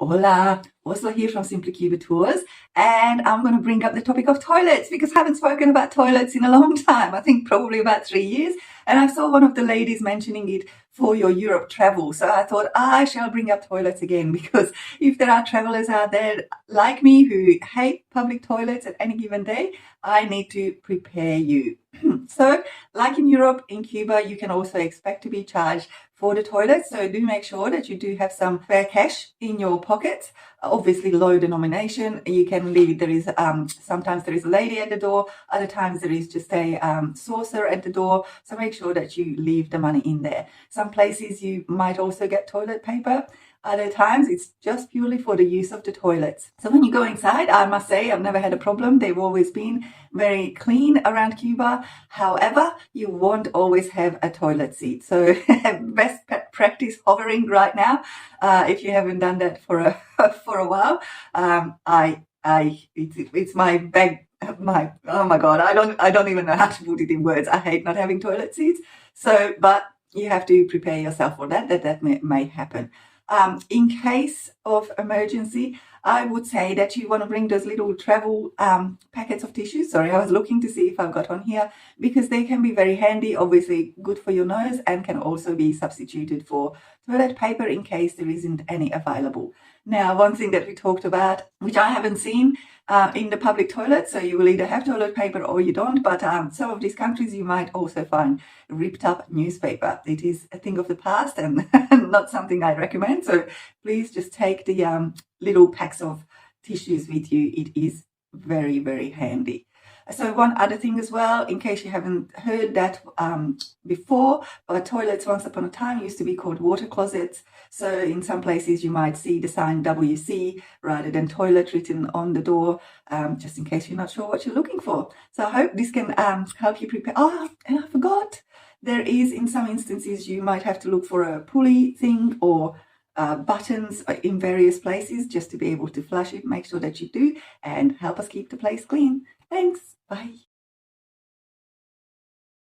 Hola, Ursula here from Simply Cuba Tours, and I'm going to bring up the topic of toilets because I haven't spoken about toilets in a long time. I think probably about 3 years, and I saw one of the ladies mentioning it for your Europe travel. So I thought I shall bring up toilets again because if there are travelers out there like me who hate public toilets at any given day, I need to prepare you. So, like in Europe, in Cuba, you can also expect to be charged for the toilets. So do make sure that you do have some spare cash in your pockets. Obviously, low denomination. You can leave. There is sometimes there is a lady at the door. Other times there is just a saucer at the door. So make sure that you leave the money in there. Some places you might also get toilet paper. Other times it's just purely for the use of the toilets. So when you go inside, I must say I've never had a problem. They've always been very clean around Cuba. However, you won't always have a toilet seat. So best practice hovering right now. If you haven't done that for a for a while, it's my bag. Oh my God, I don't even know how to put it in words. I hate not having toilet seats. So, but you have to prepare yourself for that may happen. In case of emergency, I would say that you want to bring those little travel packets of tissues. Sorry, I was looking to see if I've got on here because they can be very handy, obviously good for your nose, and can also be substituted for toilet paper in case there isn't any available. Now, one thing that we talked about, which I haven't seen in the public toilet, so you will either have toilet paper or you don't, but some of these countries you might also find ripped up newspaper. It is a thing of the past and not something I recommend. So please just take the little packs of tissues with you. It is very, very handy. So one other thing as well, in case you haven't heard that before, toilets once upon a time used to be called water closets. So in some places you might see the sign WC rather than toilet written on the door, just in case you're not sure what you're looking for. So I hope this can help you prepare. Oh, and I forgot, there is in some instances you might have to look for a pulley thing or buttons in various places just to be able to flush it. Make sure that you do and help us keep the place clean. Thanks. Bye.